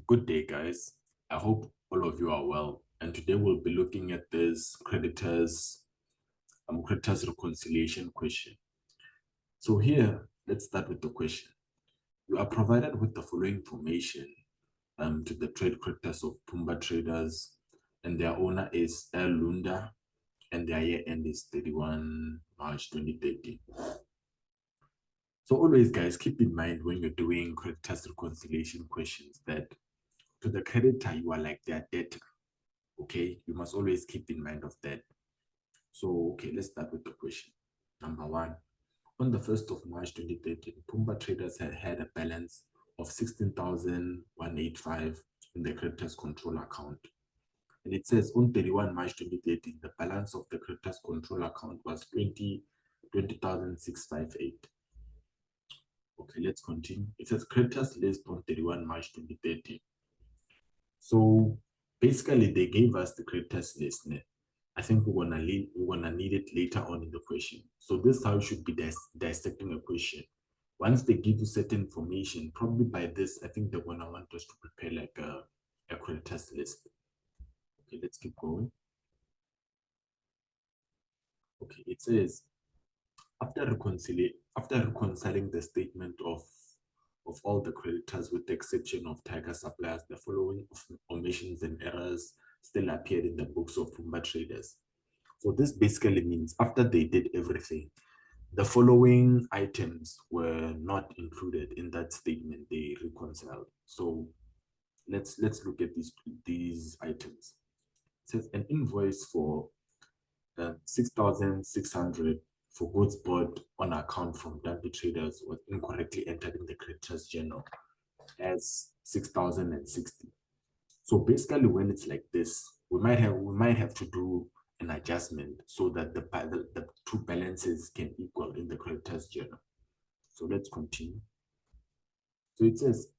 Good day, guys. I hope all of you are well. And today we'll be looking at this creditors reconciliation question. So here, let's start with the question. You are provided with the following information to the trade creditors of Pumba Traders, and their owner is El Lunda, and their year end is 31 March 2030. So always, guys, keep in mind when you're doing creditors reconciliation questions that to the creditor, you are like their debtor. Okay, you must always keep in mind of that. So, okay, let's start with the question. Number one, on the 1st of March 2013, Pumba Traders had a balance of 16,185 in the creditors control account. And it says on 31 March 2013, the balance of the creditors control account was 20,658. Okay, let's continue. It says creditors list on 31 March 2013. So basically, they gave us the creditors list. I think we're gonna need it later on in the question. So this is how you should be dissecting a question. Once they give you certain information, probably by this, I think they're gonna want us to prepare like a creditors list. Okay, let's keep going. Okay, it says after reconciling the statement of all the creditors with the exception of Tiger Suppliers, the following omissions and errors still appeared in the books of Pumba Traders. So this basically means after they did everything, the following items were not included in that statement they reconciled. So let's look at these items. It says an invoice for 6,600 for goods bought on account from Dumpy Traders was incorrectly entered in the creditors journal as 6,060. So basically, when it's like this, we might have to do an adjustment so that the two balances can equal in the creditors journal. So let's continue. So it says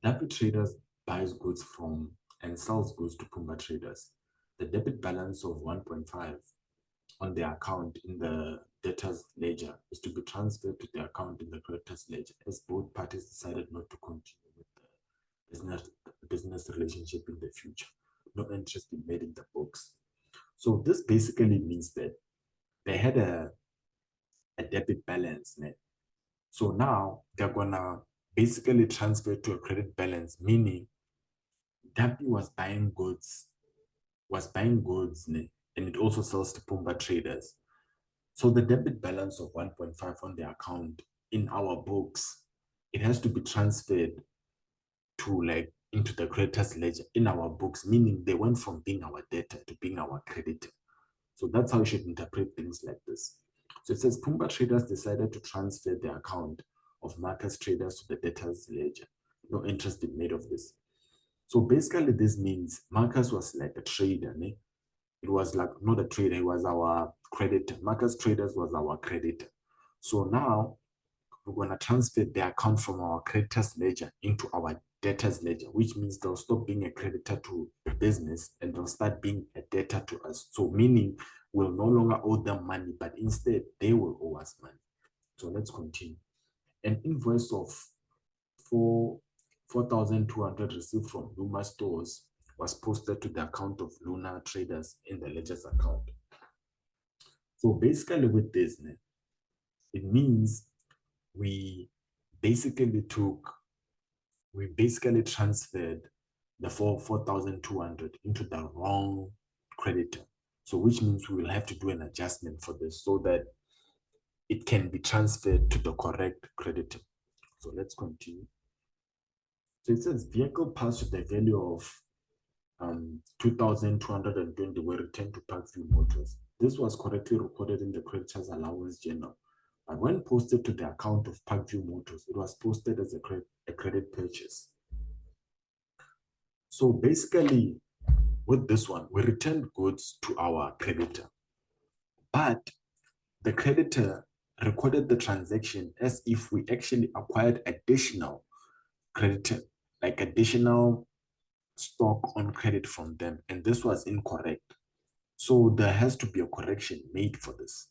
Dumpy Traders buys goods from and sells goods to Pumba Traders. The debit balance of 1.5 on their account in the debtors ledger is to be transferred to the account in the creditors ledger, as both parties decided not to continue with the business relationship in the future. No interest in made in the books. So this basically means that they had a debit balance. So now they're gonna basically transfer to a credit balance, meaning Dumpy was buying goods, and it also sells to Pumba Traders. So the debit balance of 1.5 on the account in our books, it has to be transferred to like into the creditors ledger in our books, meaning they went from being our debtor to being our creditor. So that's how you should interpret things like this. So it says Pumba Traders decided to transfer the account of Marcus Traders to the debtors ledger. No interest in made of this. So basically this means Marcus was like a trader. It was like not a trader, it was our creditor. Marcus Traders was our creditor. So now we're going to transfer the account from our creditors ledger into our debtors ledger, which means they'll stop being a creditor to the business and they'll start being a debtor to us. So meaning we'll no longer owe them money, but instead they will owe us money. So let's continue. An invoice of 4,200 received from Luma stores was posted to the account of Luna Traders in the ledger's account. So basically with this, it means we basically transferred the 4,200 into the wrong creditor. So which means we will have to do an adjustment for this so that it can be transferred to the correct creditor. So let's continue. So it says vehicle parts with the value of 2,220 were returned to Parkview Motors. This was correctly recorded in the creditors allowance journal. But when posted to the account of Parkview Motors, it was posted as a credit purchase. So basically, with this one, we returned goods to our creditor. But the creditor recorded the transaction as if we actually acquired additional creditor, like additional stock on credit from them. And this was incorrect. So there has to be a correction made for this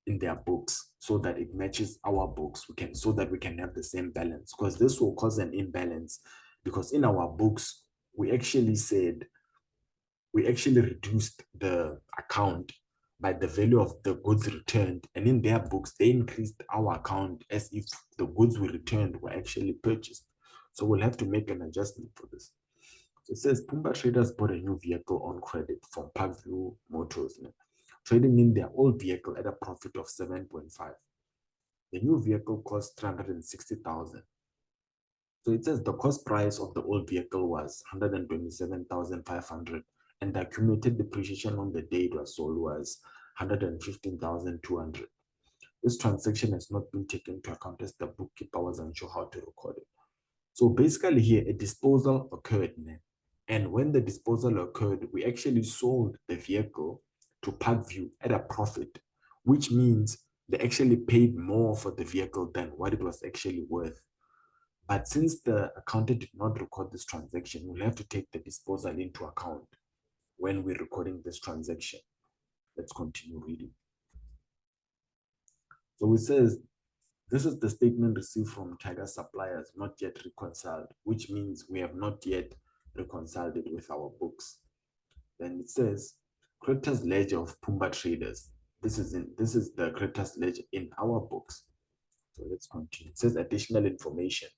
in their books so that it matches our books so that we can have the same balance, because this will cause an imbalance because in our books, we actually said, we actually reduced the account by the value of the goods returned. And in their books, they increased our account as if the goods we returned were actually purchased. So we'll have to make an adjustment for this. So it says Pumba Traders bought a new vehicle on credit from Parkview Motors, trading in their old vehicle at a profit of 7.5. The new vehicle cost 360,000. So it says the cost price of the old vehicle was 127,500 and the accumulated depreciation on the day it was sold was 115,200. This transaction has not been taken into account as the bookkeeper was unsure how to record it. So basically here, a disposal occurred. And when the disposal occurred, we actually sold the vehicle to Parkview at a profit, which means they actually paid more for the vehicle than what it was actually worth. But since the accountant did not record this transaction, we'll have to take the disposal into account when we're recording this transaction. Let's continue reading. So it says, this is the statement received from Tiger suppliers, not yet reconciled, which means we have not yet reconciled it with our books. Then it says, creditors ledger of Pumba traders. This is the creditors ledger in our books. So let's continue. It says additional information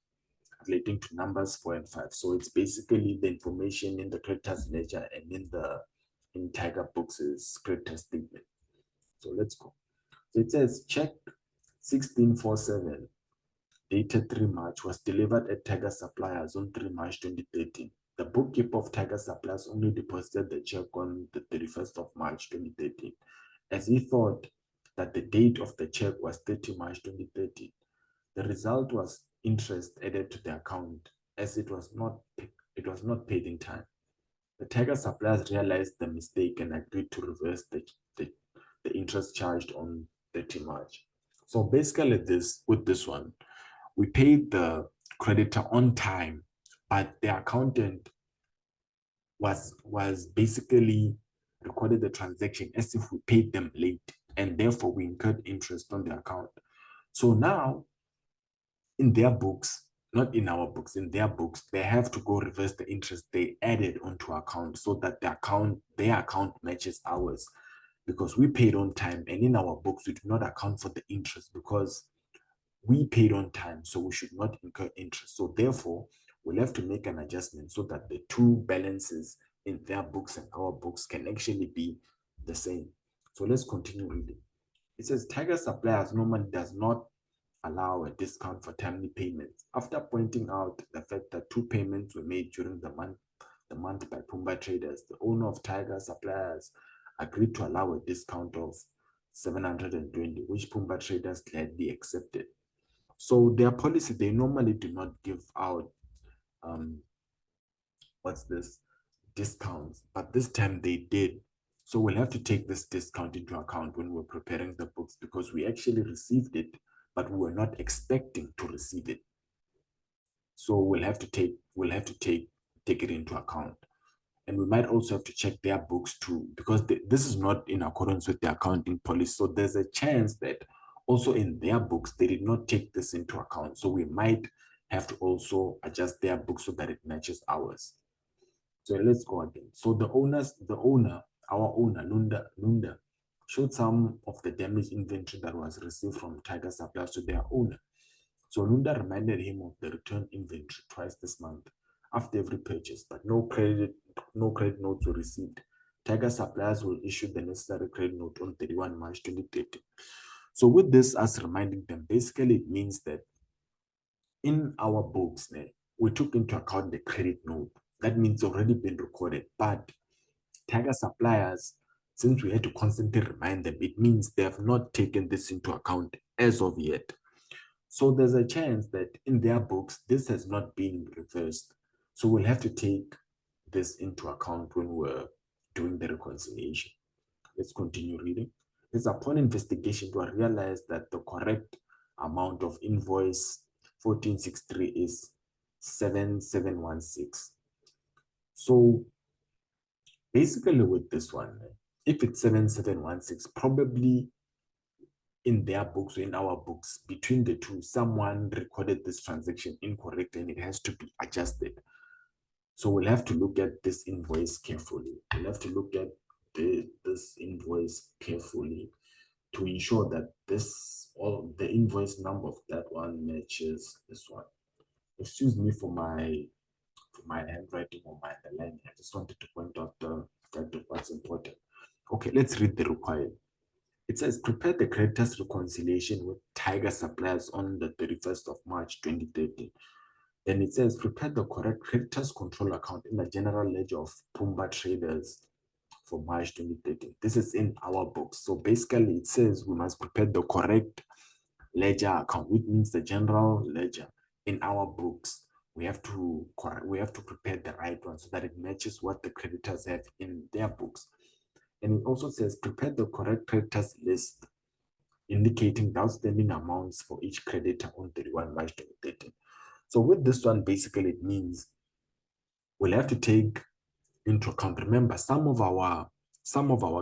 relating to numbers 4 and 5. So it's basically the information in the creditors ledger and in Tiger Books' creditor statement. So let's go. So it says check 1647 dated 3 March was delivered at Tiger Suppliers on 3 March 2013. The bookkeeper of Tiger Suppliers only deposited the check on the 31st of March 2013, as he thought that the date of the check was 30 March 2013. The result was interest added to the account as it was not paid in time. The Tiger suppliers realized the mistake and agreed to reverse the interest charged on 30 March. So basically with this one, we paid the creditor on time, but the accountant was basically recorded the transaction as if we paid them late, and therefore we incurred interest on the account. So now in their books, not in our books, in their books, they have to go reverse the interest they added onto account so that their account matches ours, because we paid on time, and in our books we do not account for the interest because we paid on time, so we should not incur interest. So therefore, we'll have to make an adjustment so that the two balances in their books and our books can actually be the same. So let's continue reading. It says Tiger Suppliers normally does not allow a discount for timely payments. After pointing out the fact that 2 payments were made during the month by Pumba Traders, the owner of Tiger Suppliers agreed to allow a discount of 720, which Pumba Traders gladly accepted. So their policy, they normally do not give out discounts, but this time they did. So we'll have to take this discount into account when we're preparing the books, because we actually received it, but we were not expecting to receive it. So we'll have to take it into account. And we might also have to check their books too, because this is not in accordance with the accounting policy. So there's a chance that also in their books, they did not take this into account. So we might have to also adjust their books so that it matches ours. So let's go again. So our owner, Lunda, showed some of the damaged inventory that was received from Tiger Suppliers to their owner. So Lunda reminded him of the return inventory twice this month after every purchase, but no credit notes were received. Tiger Suppliers will issue the necessary credit note on 31 March 2030. So with this, as reminding them, basically it means that in our books, we took into account the credit note. That means it's already been recorded. But Tiger Suppliers, since we had to constantly remind them, it means they have not taken this into account as of yet. So there's a chance that in their books, this has not been reversed. So we'll have to take this into account when we're doing the reconciliation. Let's continue reading. It's upon investigation to realize that the correct amount of invoice 1463 is 7716. So basically with this one, if it's 7716, probably in their books or in our books, between the two, someone recorded this transaction incorrect and it has to be adjusted. So we'll have to look at this invoice carefully. We'll have to look at this invoice carefully to ensure that this or the invoice number of that one matches this one. Excuse me for my handwriting or my underlining. I just wanted to point out that what's important. Okay, let's read the required. It says prepare the creditors reconciliation with Tiger Suppliers on the 31st of March 2013. Then it says prepare the correct creditors control account in the general ledger of Pumba Traders for March 2013. This is in our books. So basically it says we must prepare the correct ledger account, which means the general ledger in our books. We have to prepare the right one so that it matches what the creditors have in their books. And it also says prepare the correct creditors list indicating the outstanding amounts for each creditor on 31 March 2013. So with this one, basically it means we'll have to take into account. Remember, some of our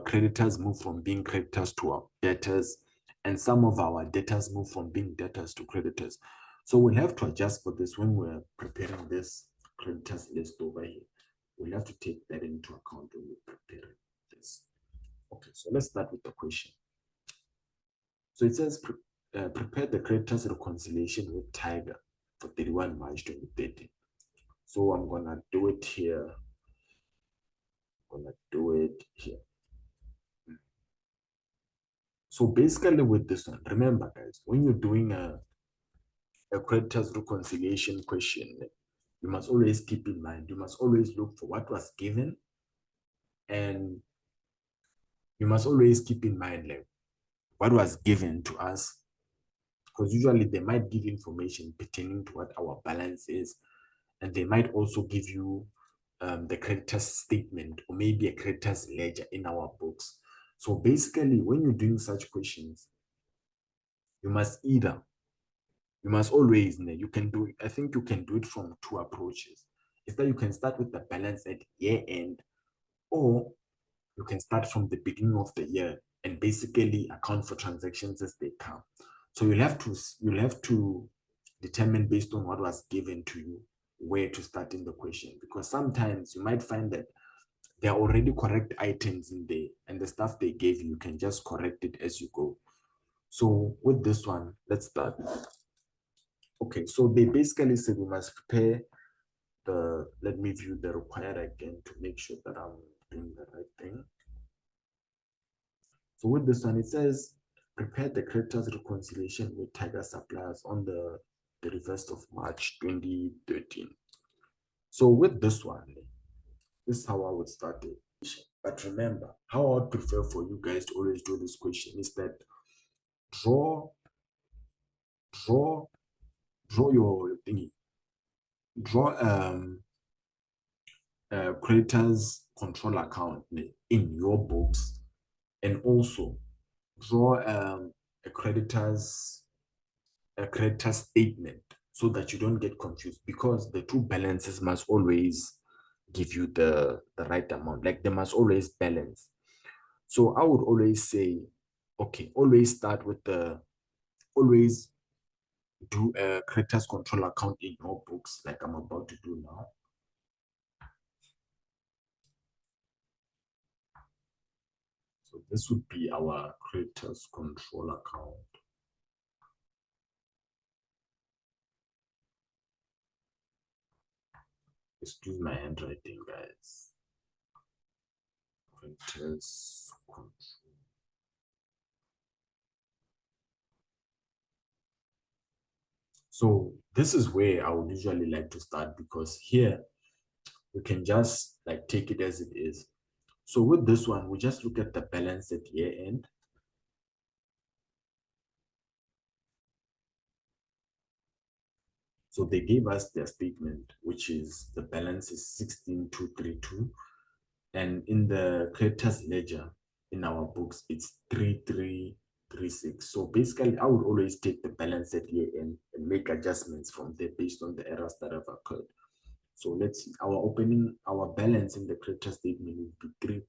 creditors move from being creditors to our debtors, and some of our debtors move from being debtors to creditors. So we'll have to adjust for this when we're preparing this creditors list over here. We'll have to take that into account when we're preparing this. Okay, so let's start with the question. So it says prepare the creditors reconciliation with Tiger for 31 March 2013. So I'm gonna do it here. So basically with this one, remember guys, when you're doing a creditors reconciliation question, you must always keep in mind, you must always look for what was given, and you must always keep in mind like what was given to us, because usually they might give information pertaining to what our balance is, and they might also give you the creditor's statement or maybe a creditor's ledger in our books. So basically, when you're doing such questions, you must always, you can do, I think you can do it from two approaches. Is that you can start with the balance at year end, or you can start from the beginning of the year and basically account for transactions as they come. So you'll have to determine based on what was given to you where to start in the question, because sometimes you might find that there are already correct items in there and the stuff they gave you, you can just correct it as you go. So with this one, let's start. Okay, so they basically said we must prepare let me view the required again to make sure that I'm doing the right thing. So with this one, it says prepare the creditors reconciliation with Tiger Suppliers on the 31st of March 2013. So with this one, this is how I would start it. But remember, how I would prefer for you guys to always do this question is that draw draw draw your thingy, draw creditors control account in your books, and also draw a creditor statement so that you don't get confused, because the two balances must always give you the right amount, like they must always balance. So I would always say, okay, always do a creditors control account in your books like I'm about to do now. So this would be our creditors control account. Excuse my handwriting, guys. Creditors control. So this is where I would usually like to start, because here we can just like take it as it is. So with this one, we just look at the balance at year end. So they gave us their statement, which is the balance is 16,232. And in the creditors ledger in our books, it's 3,336. So basically, I would always take the balance at year end and make adjustments from there based on the errors that have occurred. So let's see, our balance in the creditor statement would be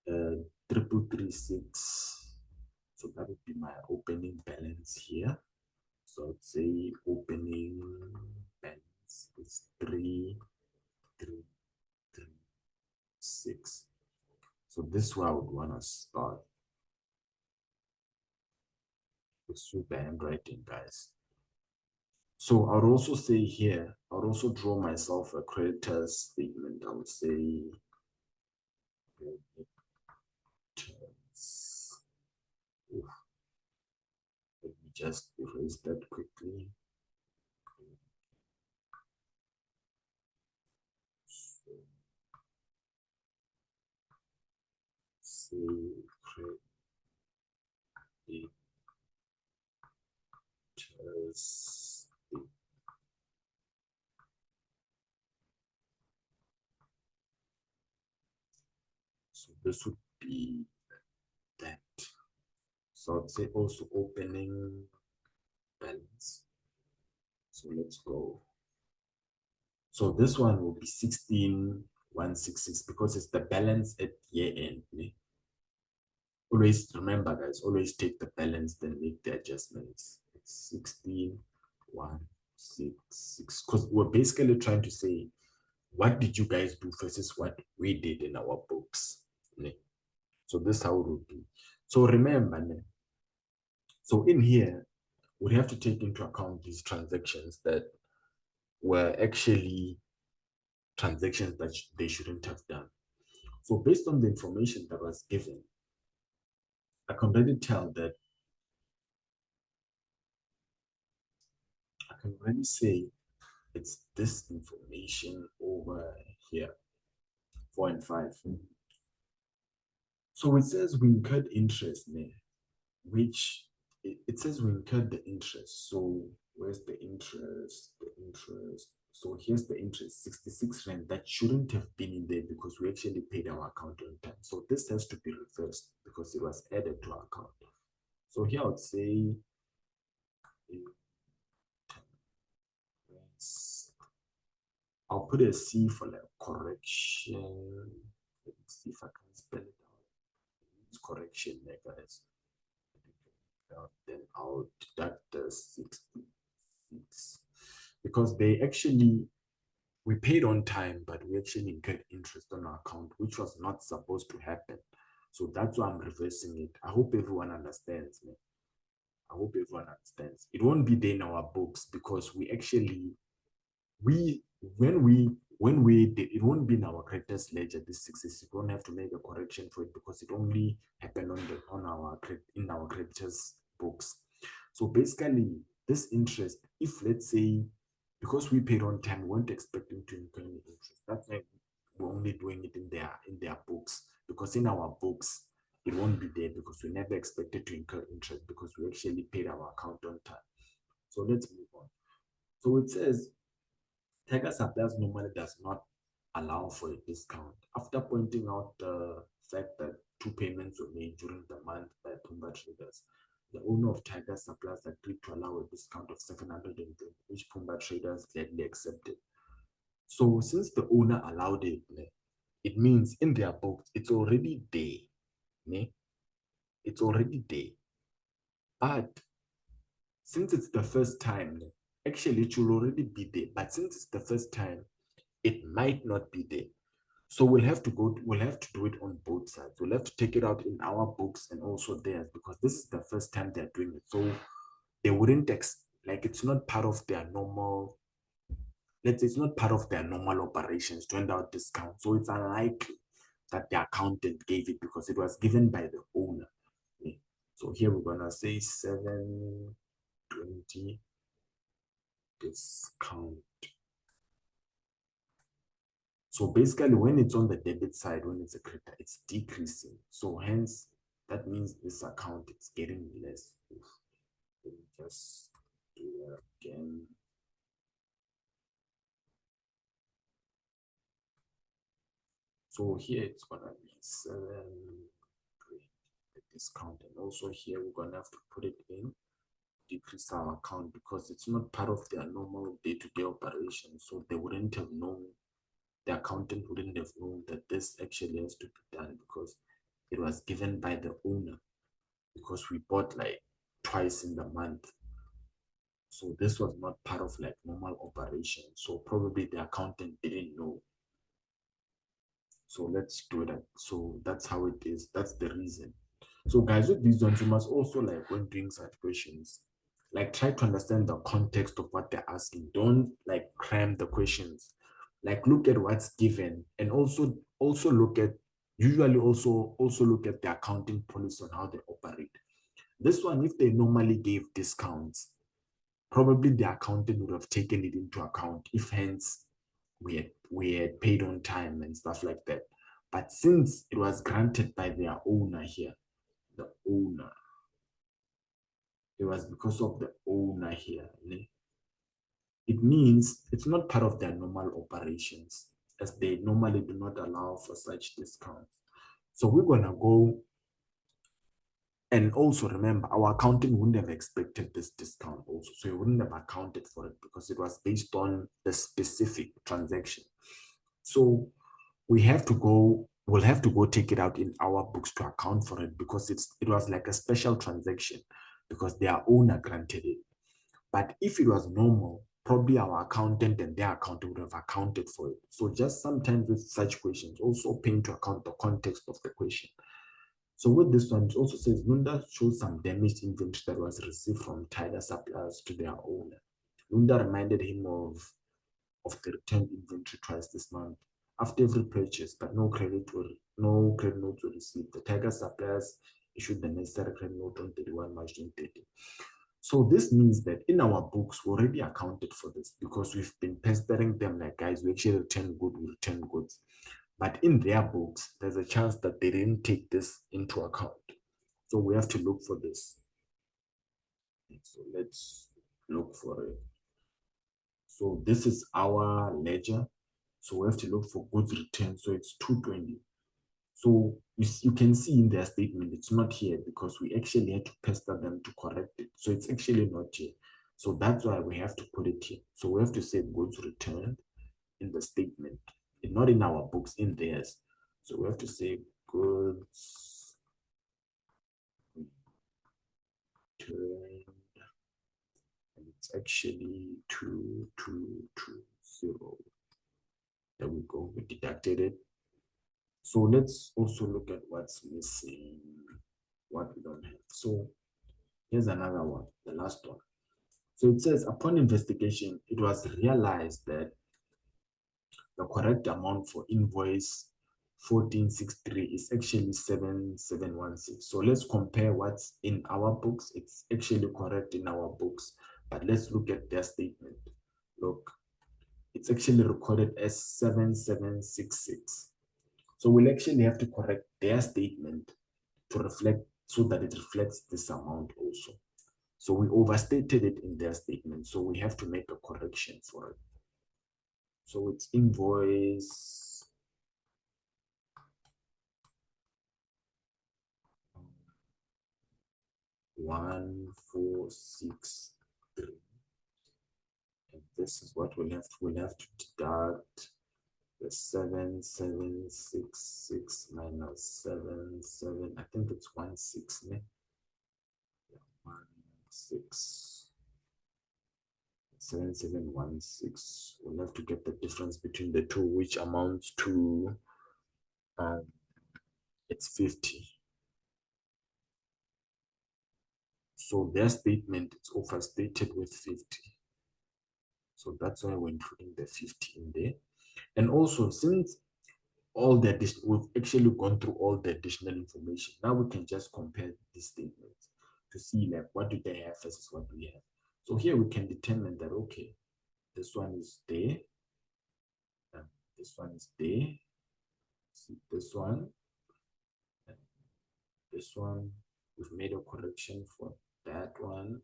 3,336. So that would be my opening balance here. So I'd say opening balance is 3 So this is where I would want to start. Let's use the handwriting, guys. So I would also say here, I would also draw myself a creditor's statement. I would say creditors. Oof, let me just erase that quickly. So, say creditors. So this would be that. So I'd say also opening balance. So let's go. So this one will be 16,166 because it's the balance at year end. Always remember, guys, always take the balance, then make the adjustments. It's 16,166 because we're basically trying to say, what did you guys do versus what we did in our books? So this is how it would be. So remember, so in here, we have to take into account these transactions that were actually transactions that they shouldn't have done. So based on the information that was given, I can already tell that I can already say it's this information over here, 4 and 5. So it says we incurred interest there, which it says we incurred the interest. So where's the interest? The interest. So here's the interest, 66 rand. That shouldn't have been in there because we actually paid our account on time. So this has to be reversed because it was added to our account. So here I would say I'll put a C for like correction. Let me see if I can spell it out. It's correction there, guys. Then I'll deduct the 66 because they actually we paid on time, but we actually incurred interest on our account, which was not supposed to happen. So that's why I'm reversing it. I hope everyone understands me. I hope everyone understands. It won't be there in our books because we actually we when we did it won't be in our creditors ledger. This 66, you don't have to make a correction for it because it only happened on our in our creditors books. So basically this interest, if let's say because we paid on time, we weren't expecting to incur any interest. That's why we're only doing it in their books, because in our books it won't be there because we never expected to incur interest because we actually paid our account on time. So let's move on. So it says Tiger Suppliers normally does not allow for a discount. After pointing out the fact that two payments were made during the month by Pumba Traders, the owner of Tiger Suppliers agreed to allow a discount of 720, which Pumba Traders gladly accepted. So since the owner allowed it, it means in their books, it's already there. It's already there. But since it's the first time, actually it should already be there. But since it's the first time, it might not be there. So we'll have to do it on both sides. We'll have to take it out in our books and also theirs because this is the first time they're doing it. So they wouldn't like it's not part of their normal, let's say it's not part of their normal operations to hand out discounts. So it's unlikely that the accountant gave it because it was given by the owner. So here we're gonna say 720 discount. So basically, when it's on the debit side, when it's a creditor, it's decreasing. So hence, that means this account is getting less. Let me just do that again. So here it's gonna be 7 the discount, and also here we're gonna have to put it in decrease our account because it's not part of their normal day-to-day operation. So they wouldn't have known, the accountant wouldn't have known that this actually has to be done because it was given by the owner because we bought like twice in the month. So this was not part of like normal operation. So probably the accountant didn't know. So let's do that. So that's how it is. That's the reason. So guys, with these ones, you must also like when doing such questions, like try to understand the context of what they're asking. Don't like cram the questions. Like look at what's given and also look at usually also look at the accounting policy on how they operate. This one, if they normally gave discounts, probably the accountant would have taken it into account if hence we had paid on time and stuff like that. But since it was granted by their owner here, the owner, it was because of the owner here. It means it's not part of their normal operations, as they normally do not allow for such discounts. So we're gonna go and also remember our accountant wouldn't have expected this discount also. So he wouldn't have accounted for it because it was based on the specific transaction. So we'll have to go take it out in our books to account for it because it was like a special transaction because their owner granted it. But if it was normal, probably our accountant and their accountant would have accounted for it. So just sometimes with such questions, also pay into account the context of the question. So with this one, it also says Lunda shows some damaged inventory that was received from Tiger suppliers to their owner. Lunda reminded him of the returned inventory twice this month. After every purchase, but no credit notes were received. The Tiger suppliers issued the necessary credit note on 31 March 2030. So this means that in our books, we already accounted for this because we've been pestering them like, guys, we actually we return goods. But in their books, there's a chance that they didn't take this into account. So we have to look for this. So let's look for it. So this is our ledger. So we have to look for goods returned. So it's 220. So you can see in their statement, it's not here because we actually had to pester them to correct it. So it's actually not here. So that's why we have to put it here. So we have to say goods returned in the statement, not in our books, in theirs. So we have to say goods returned, and it's actually 2220. There we go, we deducted it. So let's also look at what's missing, what we don't have. So here's another one, the last one. So it says, upon investigation, it was realized that the correct amount for invoice 1463 is actually 7716. So let's compare what's in our books. It's actually correct in our books, but let's look at their statement. Look, it's actually recorded as 7766. So we'll actually have to correct their statement to reflect so that it reflects this amount also. So we overstated it in their statement. So we have to make a correction for it. So it's invoice 1463. And this is what we'll have to deduct the 7766 minus 77. I think it's 16, ne? 16. 7716. We'll have to get the difference between the two, which amounts to it's 50. So their statement is overstated with 50. So that's why we're including the 50 in there. And also, since we've actually gone through all the additional information, now we can just compare these statements to see like what do they have versus what we have. So here we can determine that, okay, this one is there, and this one is there, see this one, and this one, we've made a correction for that one.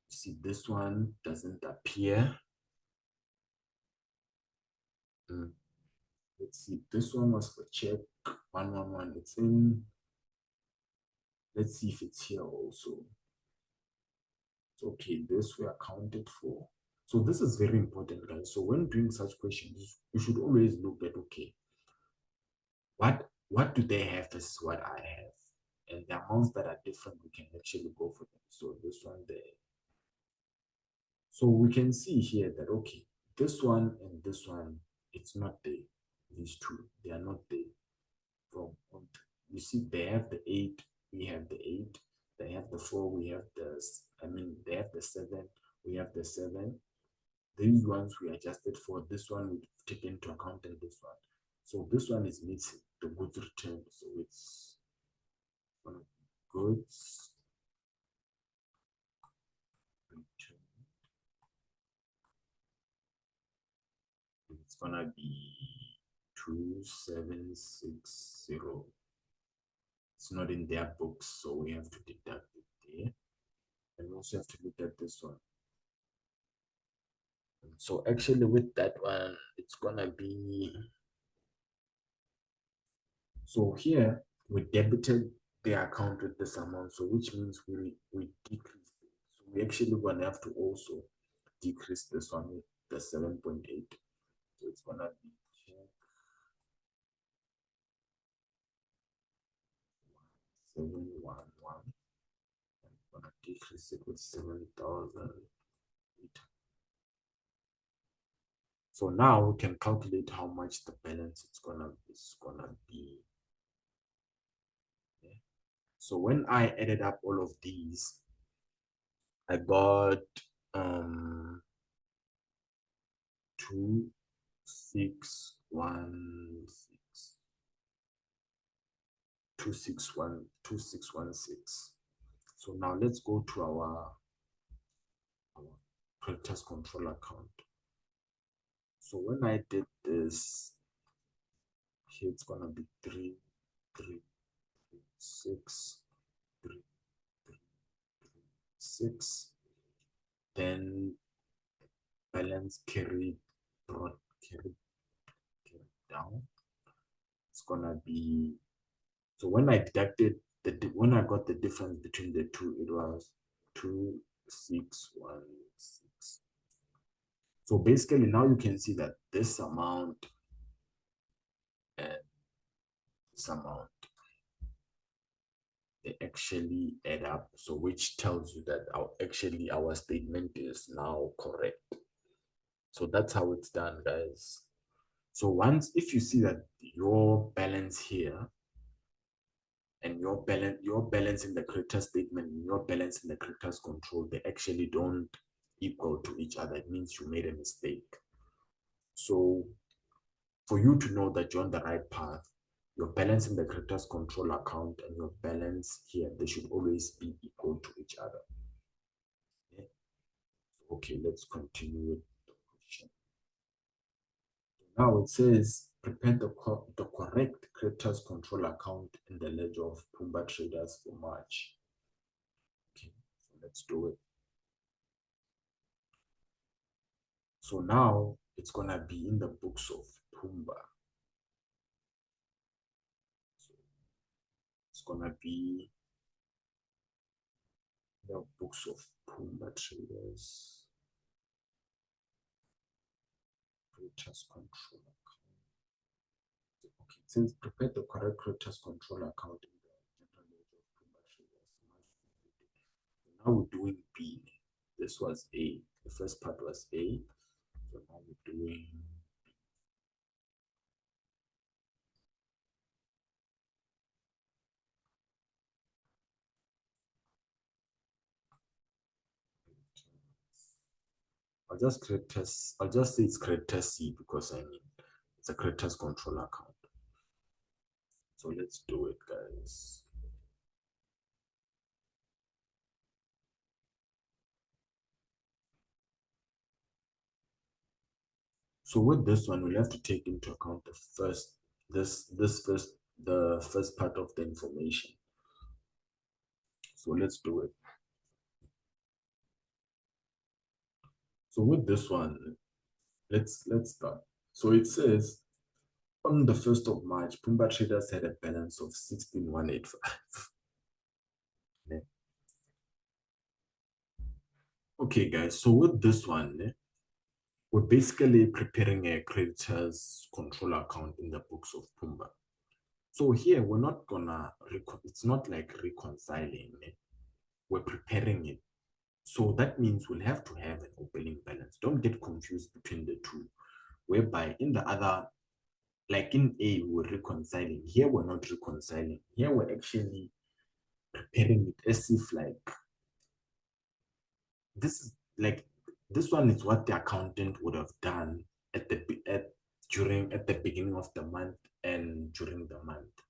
See, this one doesn't appear. Let's see, this one was for check 111. It's in. Let's see if it's here also. Okay, this we accounted for. So this is very important, guys. So when doing such questions, you should always look at, okay, what do they have versus what I have? And the amounts that are different, we can actually go for them. So this one there. So we can see here that, okay, this one and this one, It's not there. These two, they are not there. From you see, they have the 8, we have the 8. They have the 4, we have the. I mean, they have the 7, we have the 7. These ones we adjusted for. This one we take into account, and this one. So this one is missing the goods return. So it's goods return. It's gonna be 2760. It's not in their books, so we have to deduct it there. And we also have to look at this one. So actually with that one, it's gonna be, so here we debited the account with this amount, so which means we decreased it. So we actually gonna have to also decrease this one with the 7.8. So it's gonna be 711. I'm gonna decrease it with 7,000. So now we can calculate how much the balance is gonna be. Okay. So when I added up all of these, I got 2616 2616. So now let's go to our creditors control account. So when I did this, here it's gonna be 336. Then balance carried down. It's gonna be, so when I deducted when I got the difference between the two, it was 2616. So basically now you can see that this amount and this amount, they actually add up. So which tells you that our statement is now correct. So that's how it's done, guys. So once, if you see that your balance here and your balance in the creditor statement and your balance in the creditors control, they actually don't equal to each other, it means you made a mistake. So for you to know that you're on the right path, your balance in the creditors control account and your balance here, they should always be equal to each other. Okay, let's continue with the question. Now it says, prepare the correct creditors control account in the ledger of Pumba Traders for March. Okay, so let's do it. So now it's gonna be in the books of Pumba. So it's gonna be the books of Pumba Traders. Creditors control account. Okay, it says prepare the correct creditors control account in the general ledger of Pumba Traders. Now we're doing B. This was A. The first part was A. So now we're doing I'll just say it's creditor C because I mean it's a creditors control account. So let's do it, guys. So with this one, we'll have to take into account the first the first part of the information. So let's do it. So with this one, let's start. So it says on the 1st of March, Pumba Traders had a balance of 16,185. Yeah. Okay, guys. So with this one, we're basically preparing a creditors control account in the books of Pumba. So here we're not gonna, it's not like reconciling it. We're preparing it. So that means we'll have to have an opening balance. Don't get confused between the two. whereby in the other, like in A, we're reconciling. Here, we're not reconciling. Here, we're actually preparing it as if like this is like this one is what the accountant would have done at the beginning of the month and during the month.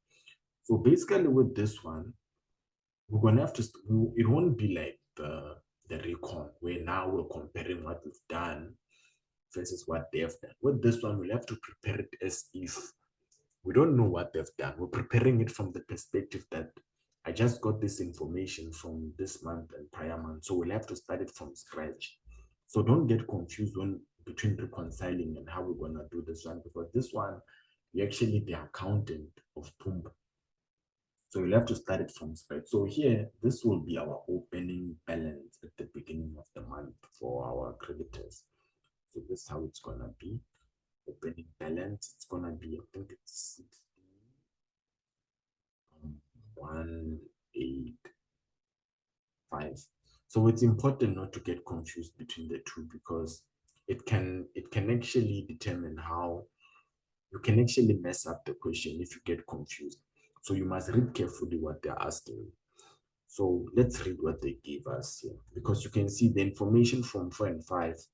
So basically, with this one, we're gonna have to. It won't be like the recon where now we're comparing what we've done versus what they've done. With this one, we'll have to prepare it as if we don't know what they've done. We're preparing it from the perspective that I just got this information from this month and prior month, so we'll have to start it from scratch. So don't get confused when between reconciling and how we're gonna do this one, because this one you're actually the accountant of Pumba. So you'll have to start it from scratch. So here, this will be our opening balance at the beginning of the month for our creditors. So this is how it's gonna be. Opening balance, it's gonna be, I think it's 185. So it's important not to get confused between the two, because it can actually determine how you can actually mess up the question if you get confused. So you must read carefully what they're asking. So let's read what they gave us here, because you can see the information from 4 and 5.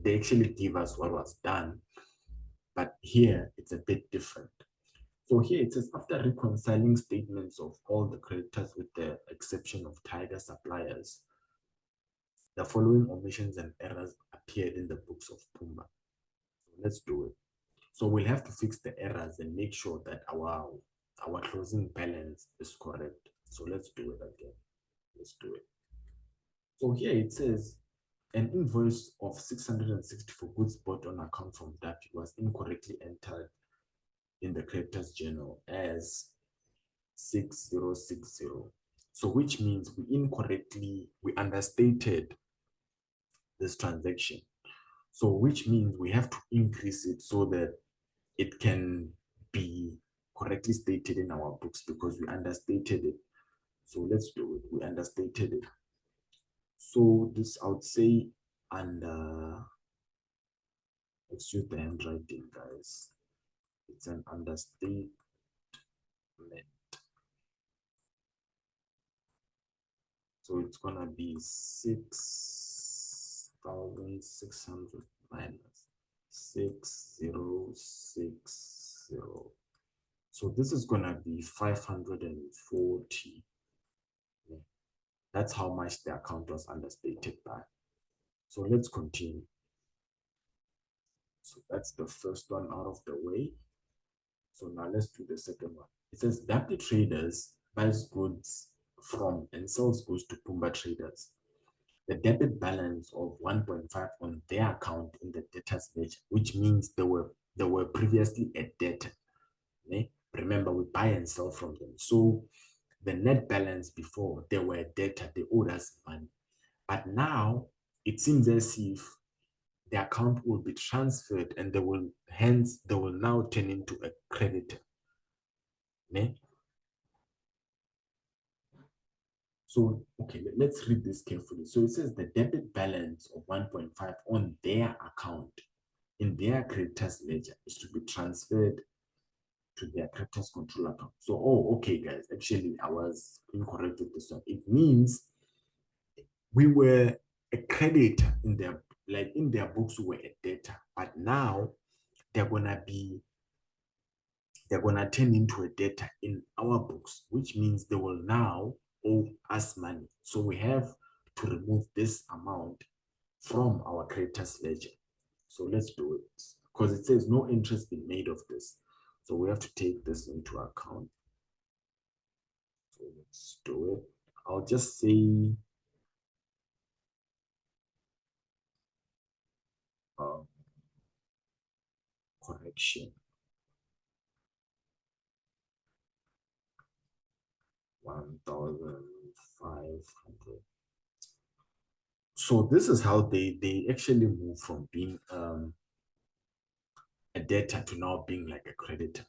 They actually give us what was done, but here it's a bit different. So here it says, after reconciling statements of all the creditors with the exception of Tiger suppliers, the following omissions and errors appeared in the books of Pumba. So let's do it. So we'll have to fix the errors and make sure that our closing balance is correct. So let's do it again. Let's do it. So here it says, an invoice of 660 for goods bought on account from that was incorrectly entered in the creditors journal as 6060. So which means we understated this transaction. So which means we have to increase it so that it can be correctly stated in our books, because we understated it. So let's do it. We understated it. So this, I would say, under, excuse the handwriting, guys. It's an understatement. So it's gonna be 6,600 minus 6060. So this is gonna be 540. That's how much the account was understated by. So let's continue. So that's the first one out of the way. So now let's do the second one. It says W Traders buys goods from and sells goods to Pumba Traders. The debit balance of 1.5 on their account in the debtors ledger, which means they were previously a debtor. Okay? Remember, we buy and sell from them. So the net balance before, they were a debtor, they owed us money. But now it seems as if the account will be transferred and they will now turn into a creditor. Okay? So, okay, let's read this carefully. So it says the debit balance of 1.5 on their account in their creditors ledger is to be transferred to their creditors control account. So, oh, okay, guys, actually, I was incorrect with this one. It means we were a creditor in their books, we were a debtor, but now they're gonna turn into a debtor in our books, which means they will now owe us money. So we have to remove this amount from our creditors ledger. So let's do it, because it says no interest been made of this. So we have to take this into account. So let's do it. I'll just say correction 1,500. So this is how they actually move from being a debtor to now being like a creditor.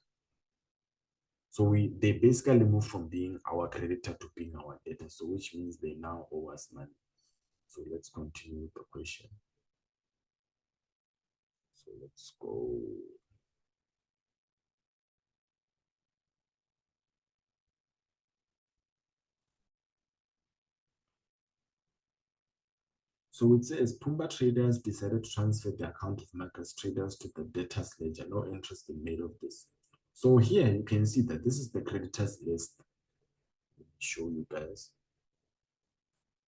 So they basically move from being our creditor to being our debtor. So which means they now owe us money. So let's continue with the question. So let's go. So it says Pumba traders decided to transfer the account of Marcus traders to the debtors ledger. No interest is made of this. So here you can see that this is the creditors list. Let me show you guys.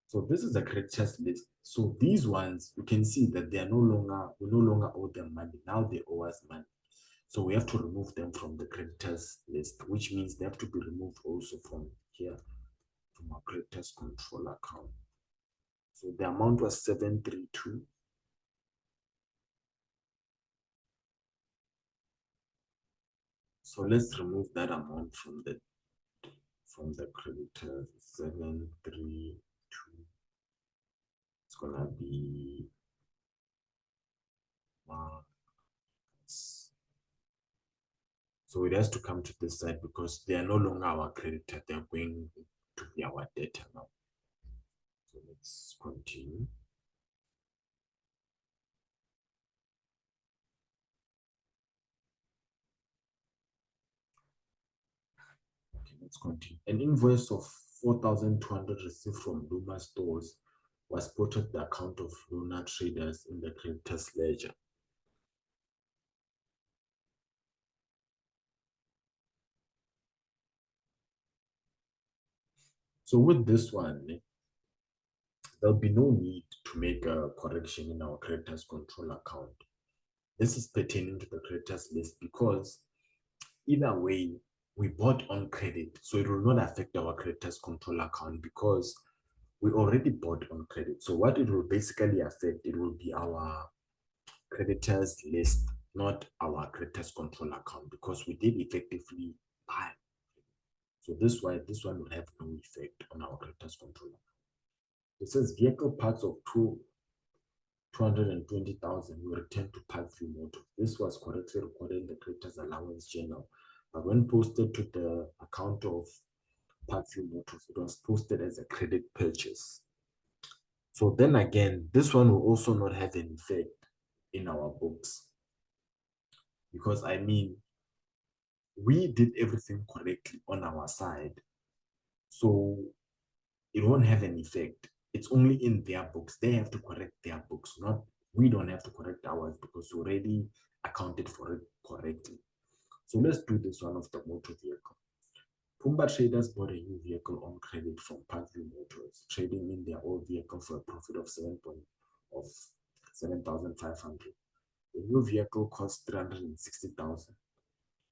So this is the creditors list. So these ones, you can see that we no longer owe them money. Now they owe us money. So we have to remove them from the creditors list, which means they have to be removed also from here, from our creditors control account. So the amount was 732. So let's remove that amount from the creditors. 732. It's gonna be so it has to come to this side because they are no longer our creditor, they are going to be our debtor now. So let's continue. Okay, let's continue. An invoice of 4,200 received from Luma stores was put at the account of Luna traders in the creditors ledger. So with this one, there'll be no need to make a correction in our creditors control account. This is pertaining to the creditors list because either way, we bought on credit, so it will not affect our creditors control account because we already bought on credit. So what it will basically affect, it will be our creditors list, not our creditors control account, because we did effectively buy. So this one will have no effect on our creditors control account. It says vehicle parts of 220,000 were returned to Parkview Motor. This was correctly recorded in the creditors allowance journal, but when posted to the account of Parkview Motors, it was posted as a credit purchase. So then again, this one will also not have an effect in our books because I mean, we did everything correctly on our side, so it won't have an effect. It's only in their books. They have to correct their books, not we don't have to correct ours because we already accounted for it correctly. So let's do this one of the motor vehicle. Pumba traders bought a new vehicle on credit from Parkview Motors, trading in their old vehicle for a profit of 7,500. The new vehicle cost 360,000.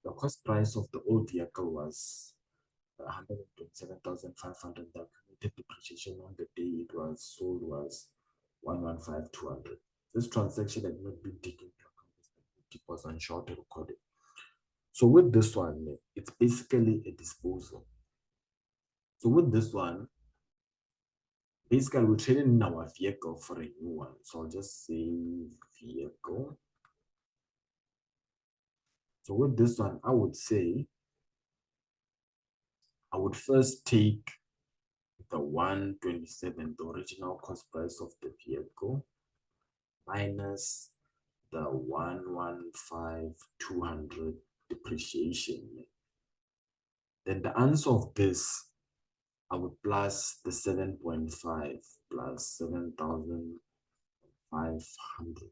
The cost price of the old vehicle was 127,500. The accumulated depreciation on the day it was sold was 115,200. This transaction had not been taken into account. It was on short recorded. So with this one, it's basically a disposal. So with this one, basically we're trading in our vehicle for a new one. So I'll just say vehicle. So with this one, I would say I would first take the 127, the original cost price of the vehicle, minus the 115,200 depreciation. Then the answer of this, I would plus the 7.5 plus 7,500.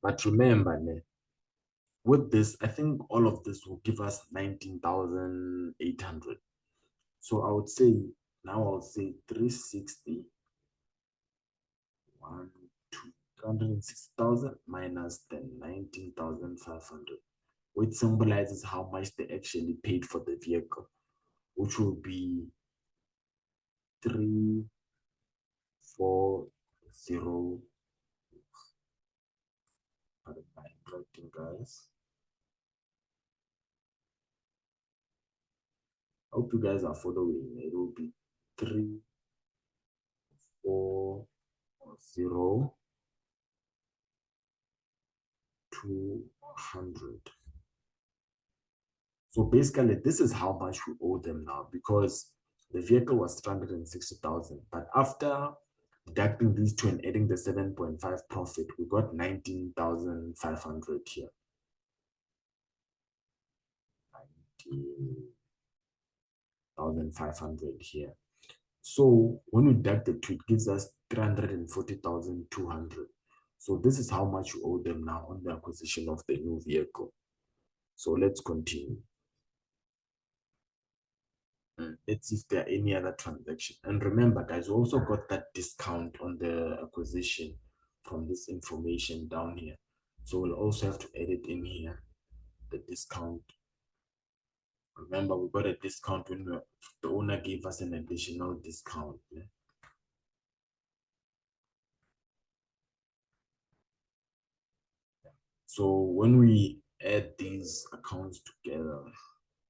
But remember, with this, I think all of this will give us 19,800. So I would say, now I'll say 360, 260,000 minus the 19,500, which symbolizes how much they actually paid for the vehicle, which will be 340. Pardon my handwriting, guys. I hope you guys are following. It will be 340,200. So basically, this is how much we owe them now because the vehicle was 360,000. But after Deducting these two and adding the 7.5 profit, we got 19,500 here. 19,500 here. So when we deduct the two, it gives us 340,200. So this is how much you owe them now on the acquisition of the new vehicle. So let's continue. Let's see if there are any other transaction. And remember, guys, we also got that discount on the acquisition from this information down here. So we'll also have to add it in here, the discount. Remember, we got a discount when the owner gave us an additional discount. Yeah? So when we add these accounts together,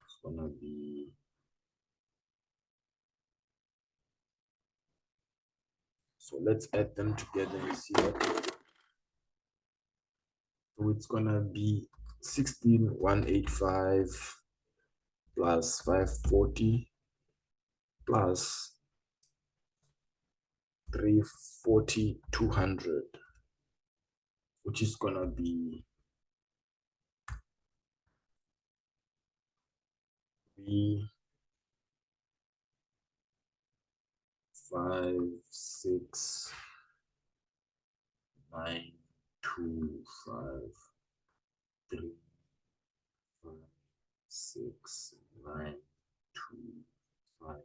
it's gonna be so let's add them together and see what. So it's gonna be 16,185 plus 540 plus 340, 200, which is gonna be 3,5,6,9,2,5,3,5,6,9,2,5.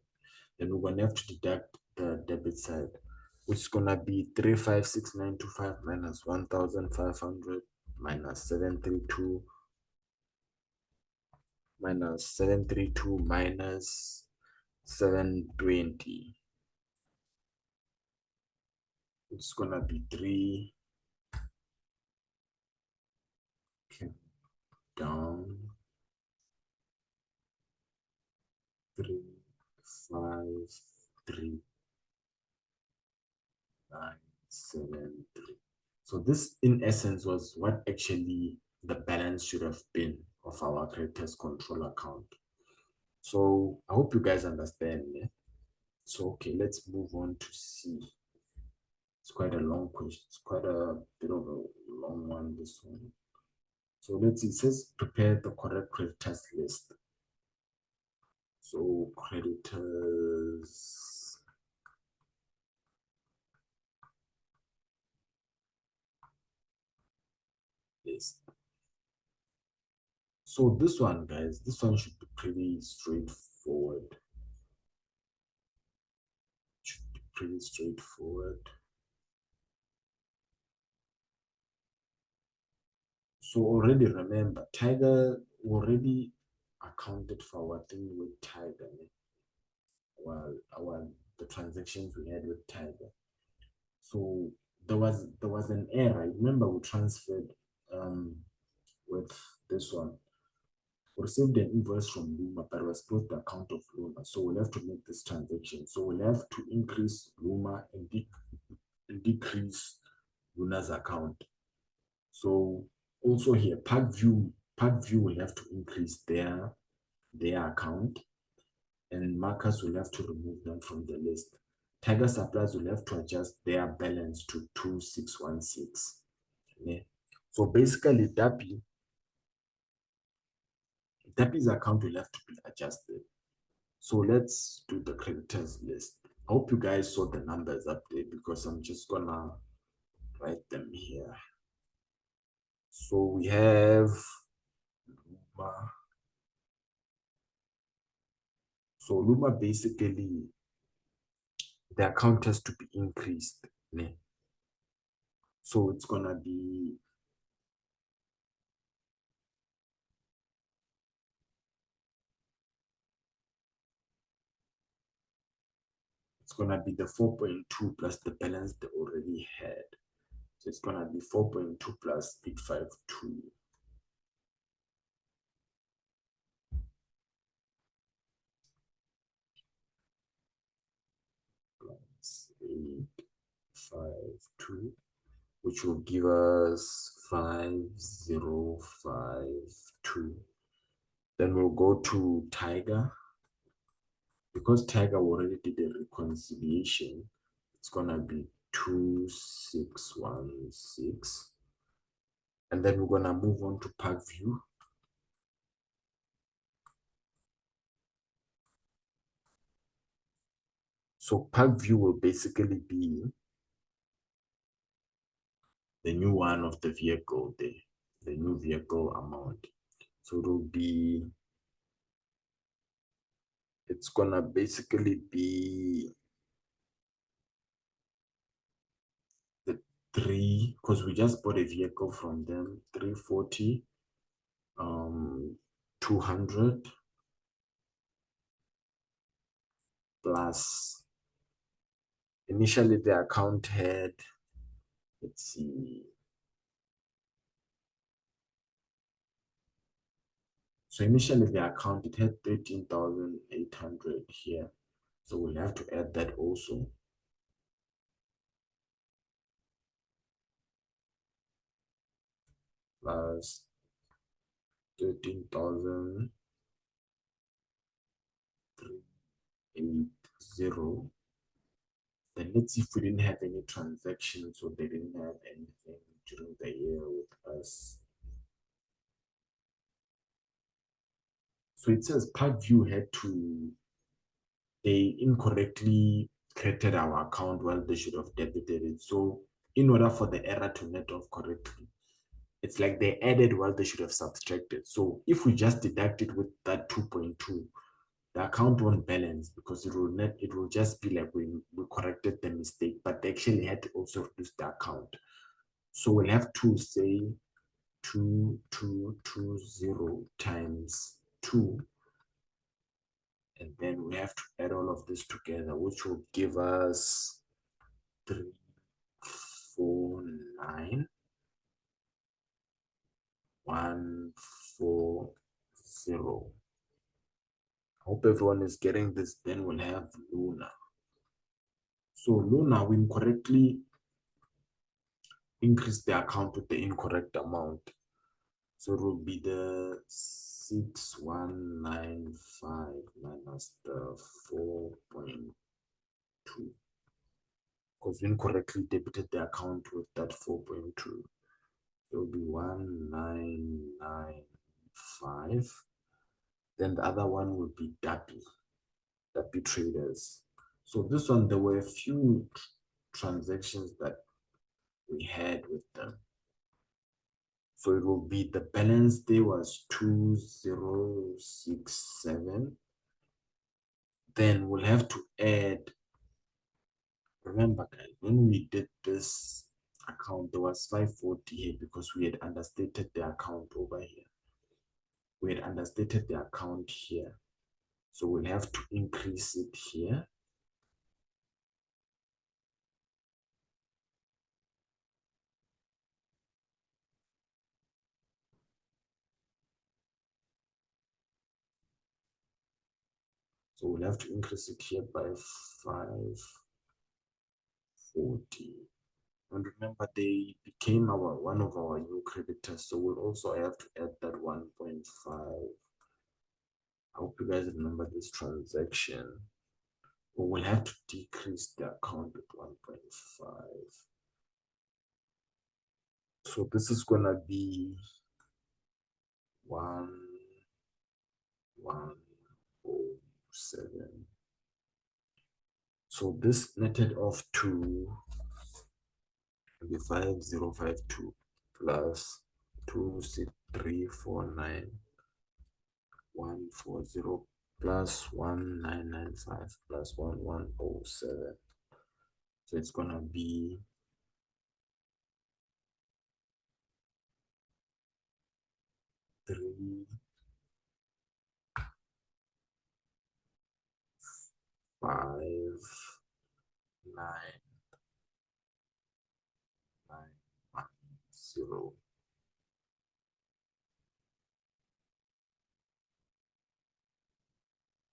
Then we're gonna have to deduct the debit side, which is gonna be 3,5,6,9,2,5 minus 1,500 minus 732 minus 732 minus 720. It's gonna be 3 down 3, 5, 3, 9, 7, 3. So this in essence was what actually the balance should have been of our creditors control account. So I hope you guys understand. Yeah? So okay, let's move on to C. It's quite a long question. It's quite a bit of a long one, this one. So let's see, it says prepare the correct creditors list. So creditors list. So this one, guys, this one should be pretty straightforward. Should be pretty straightforward. So already remember, Tiger already accounted for our thing with Tiger. Well, the transactions we had with Tiger. So there was an error. Remember, we transferred with this one. We received an invoice from Luma, but it was supposed the account of Luma. So we'll have to make this transaction. So we'll have to increase Luma and decrease Luna's account. So also here, Parkview will have to increase their account, and Marcus will have to remove them from the list. Tiger Supplies will have to adjust their balance to 2616. Yeah. So basically, Dappy's account will have to be adjusted. So let's do the creditors list. I hope you guys saw the numbers up there because I'm just gonna write them here. So we have Luma. So Luma basically the account has to be increased. Ne? So it's gonna be the 4.2 plus the balance they already had. So it's gonna be 4.2 plus 852. Plus 852, which will give us 5052. Then we'll go to Tiger. Because Tiger already did a reconciliation, it's gonna be 2616. And then we're gonna move on to park view. So park view will basically be the new one of the vehicle, the new vehicle amount. So it will be, it's gonna basically be the three, because we just bought a vehicle from them, 340, 200 plus, initially the account had, let's see, so initially the account, it had 13,800 here. So we'll have to add that also. Plus 13,380. Then let's see if we didn't have any transactions or they didn't have anything during the year with us. So it says Parkview had to, they incorrectly created our account while they should have debited it. So in order for the error to net off correctly, it's like they added while they should have subtracted. So if we just deduct it with that 2.2, the account won't balance because it will just be like we corrected the mistake, but they actually had to also reduce the account. So we'll have to say 2220 times 2, and then we have to add all of this together, which will give us 349 140. I hope everyone is getting this. Then we'll have Luna. So Luna, we incorrectly increase the account with the incorrect amount. So it will be the 6195 minus the 4.2. Because we incorrectly debited the account with that 4.2. It will be 1995. Then the other one will be Dappy Traders. So this one, there were a few transactions that we had with them. So it will be the balance day was 2067. Then we'll have to add, remember guys, when we did this account, there was 540 here because we had understated the account over here. We had understated the account here. So we'll have to increase it here. So we'll have to increase it here by 540. And remember, they became one of our new creditors, so we'll also have to add that 1.5. I hope you guys remember this transaction. But we'll have to decrease the account with 1.5. So this is gonna be 1107. So this netted off to 5052 plus 26349 140 plus 1995 plus 1107. So it's gonna be 359,910.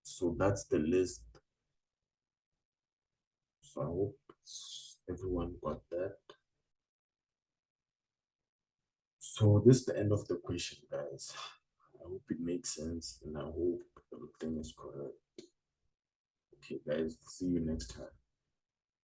So that's the list. So I hope everyone got that. So this is the end of the question, guys. I hope it makes sense and I hope everything is correct. Okay, guys, see you next time.